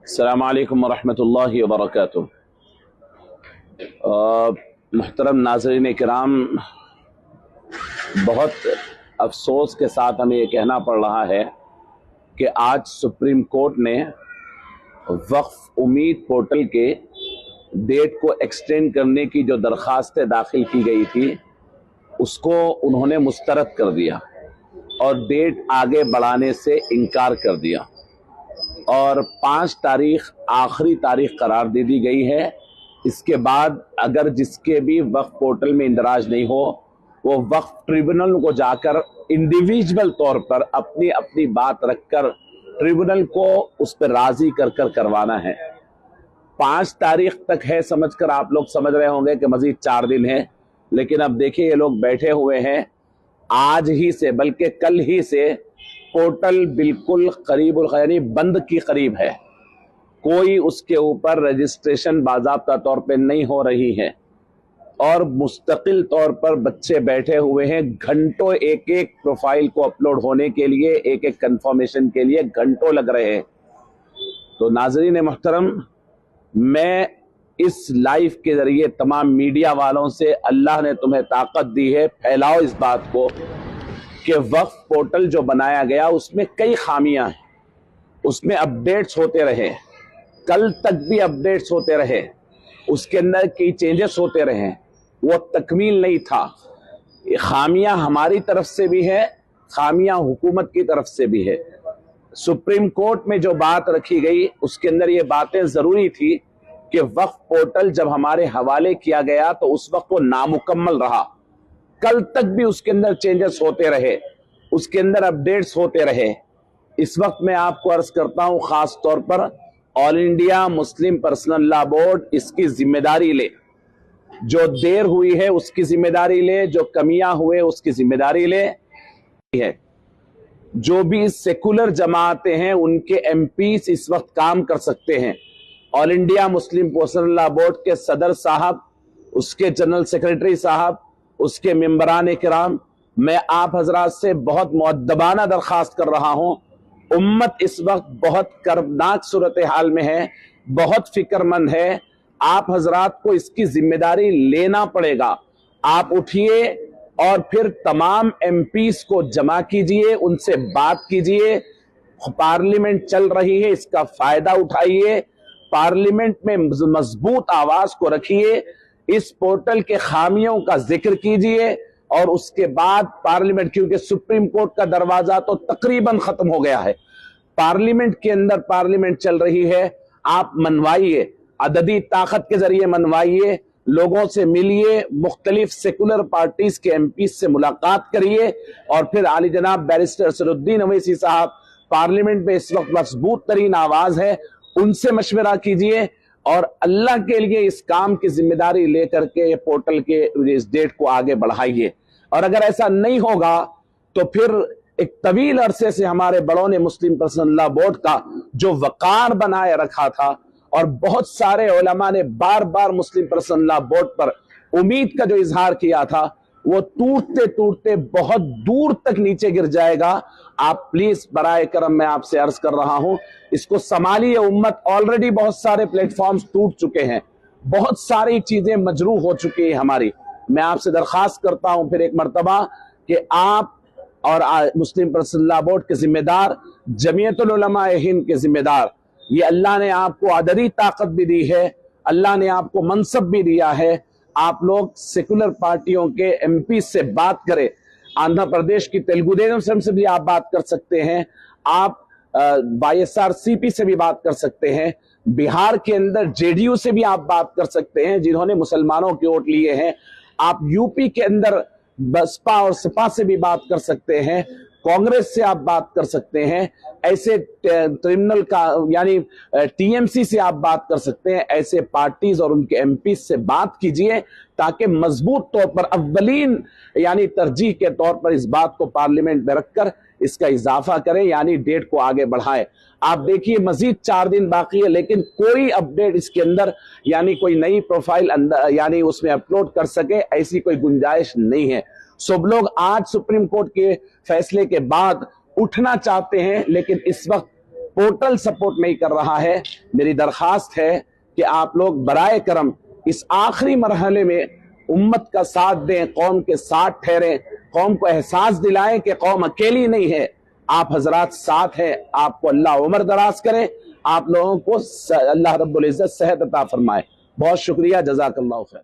अस्सलाम वालेकुम वरहमतुल्लाहि वबरकातुह। मुहतरम नाज़रीन किराम, बहुत अफसोस के साथ हमें ये कहना पड़ रहा है कि आज सुप्रीम कोर्ट ने वक्फ उम्मीद पोर्टल के डेट को एक्सटेंड करने की जो दरख्वास्तें दाखिल की गई थी उसको उन्होंने मुस्तरद कर दिया और डेट आगे बढ़ाने से इनकार कर दिया और 5 तारीख आखिरी तारीख करार दे दी गई है। इसके बाद अगर जिसके भी वक्फ पोर्टल में इंदराज नहीं हो वो वक्फ ट्रिब्यूनल को जाकर इंडिविजुअल तौर पर अपनी अपनी बात रखकर ट्रिब्यूनल को उस पर राजी कर करवाना है। 5 तारीख तक है समझकर आप लोग समझ रहे होंगे कि मजीद 4 दिन है, लेकिन अब देखिए ये लोग बैठे हुए हैं। आज ही से बल्कि कल ही से पोर्टल बिल्कुल करीब यानी बंद की करीब है। कोई उसके ऊपर रजिस्ट्रेशन बाज़ाब्ता तौर पे नहीं हो रही है और मुस्तकिल तौर पर बच्चे बैठे हुए हैं। घंटों एक एक प्रोफाइल को अपलोड होने के लिए, एक एक कंफर्मेशन के लिए घंटों लग रहे हैं। तो नाज़रीन मोहतरम, मैं इस लाइव के जरिए तमाम मीडिया वालों से, अल्लाह ने तुम्हें ताकत दी है, फैलाओ इस बात को कि वक्फ पोर्टल जो बनाया गया उसमें कई खामियां हैं। उसमें अपडेट्स होते रहे, कल तक भी अपडेट्स होते रहे, उसके अंदर कई चेंजेस होते रहे, वो तकमील नहीं था। खामियां हमारी तरफ से भी है, खामियां हुकूमत की तरफ से भी है। सुप्रीम कोर्ट में जो बात रखी गई उसके अंदर ये बातें जरूरी थी कि वक्फ पोर्टल जब हमारे हवाले किया गया तो उस वक्त वो नामुकम्मल रहा। कल तक भी उसके अंदर चेंजेस होते रहे, उसके अंदर अपडेट्स होते रहे। इस वक्त मैं आपको अर्ज करता हूं, खास तौर पर all India Muslim personal law board इसकी जिम्मेदारी ले। जो देर हुई है उसकी जिम्मेदारी ले, जो कमियां हुए उसकी जिम्मेदारी ले है। जो भी सेकुलर जमातें हैं उनके एमपीस इस वक्त काम कर सकते हैं। All India Muslim personal law board के सदर साहब, उसके जनरल सेक्रेटरी साहब, उसके मेंबरान किराम, मैं आप हजरात से बहुत मुअद्दबाना दरखास्त कर रहा हूं। उम्मत इस वक्त बहुत कर्बनाक सूरत हाल में है, बहुत फिक्रमंद है। आप हजरात को इसकी जिम्मेदारी लेना पड़ेगा। आप उठिए और फिर तमाम एमपीस को जमा कीजिए, उनसे बात कीजिए। पार्लियामेंट चल रही है, इसका फायदा उठाइए, पार्लियामेंट में मजबूत आवाज को रखिए, इस पोर्टल के खामियों का जिक्र कीजिए और उसके बाद पार्लियामेंट, क्योंकि सुप्रीम कोर्ट का दरवाजा तो तकरीबन खत्म हो गया है, पार्लियामेंट के अंदर पार्लियामेंट चल रही है। आप मनवाइए, अददी ताकत के जरिए मनवाइए, लोगों से मिलिए, मुख्तलिफ सेकुलर पार्टीज के एमपी से मुलाकात करिए और फिर आली जनाब बैरिस्टर असदुद्दीन अवैसी साहब पार्लियामेंट में इस वक्त मजबूत तरीन आवाज है, उनसे मशवरा कीजिए और अल्लाह के लिए इस काम की जिम्मेदारी लेकर के पोर्टल के इस डेट को आगे बढ़ाइए। और अगर ऐसा नहीं होगा तो फिर एक तवील अरसे से हमारे बड़ों ने मुस्लिम पर्सनल लॉ बोर्ड का जो वकार बनाए रखा था और बहुत सारे उलमा ने बार बार मुस्लिम पर्सनल लॉ बोर्ड पर उम्मीद का जो इजहार किया था, वो टूटते टूटते बहुत दूर तक नीचे गिर जाएगा। आप प्लीज बराए करम मैं आपसे अर्ज कर रहा हूं, इसको संभालिए। उम्मत ऑलरेडी बहुत सारे प्लेटफॉर्म्स टूट चुके हैं, बहुत सारी चीजें मजरूह हो चुकी है हमारी। मैं आपसे दरखास्त करता हूं फिर एक मर्तबा कि आप और मुस्लिम पर्सनल लॉ बोर्ड के जिम्मेदार, जमीयतुल उलमा हिंद के जिम्मेदार, ये अल्लाह ने आपको अददी ताकत भी दी है, अल्लाह ने आपको मनसब भी दिया है। आप लोग सेकुलर पार्टियों के एमपी से बात करें, आंध्र प्रदेश की तेलुगु देशम से भी आप बात कर सकते हैं, आप YSRCP से भी बात कर सकते हैं, बिहार के अंदर JDU से भी आप बात कर सकते हैं जिन्होंने मुसलमानों के वोट लिए हैं, आप यूपी के अंदर बसपा और सपा से भी बात कर सकते हैं, कांग्रेस से आप बात कर सकते हैं, ऐसे ट्रिब्यूनल का यानी TMC से आप बात कर सकते हैं। ऐसे पार्टीज और उनके एमपी से बात कीजिए ताकि मजबूत तौर पर अव्वलीन यानी तरजीह के तौर पर इस बात को पार्लियामेंट में रखकर इसका इजाफा करें, यानी डेट को आगे बढ़ाएं। आप देखिए मजीद 4 दिन बाकी है, लेकिन कोई अपडेट इसके अंदर यानी कोई नई प्रोफाइल अंदर यानी उसमें अपलोड कर सके ऐसी कोई गुंजाइश नहीं है। सब लोग आज सुप्रीम कोर्ट के फैसले के बाद उठना चाहते हैं, लेकिन इस वक्त पोर्टल सपोर्ट नहीं कर रहा है। मेरी दरखास्त है कि आप लोग बराए करम इस आखिरी मरहले में उम्मत का साथ दें, कौम के साथ ठहरें, कौम को एहसास दिलाएं कि कौम अकेली नहीं है, आप हजरात साथ हैं। आपको अल्लाह उम्र दराज करें, आप लोगों को अल्लाह रब्बुल इज्जत सेहत अता फरमाए। बहुत शुक्रिया, जज़ाकल्लाहु खैर।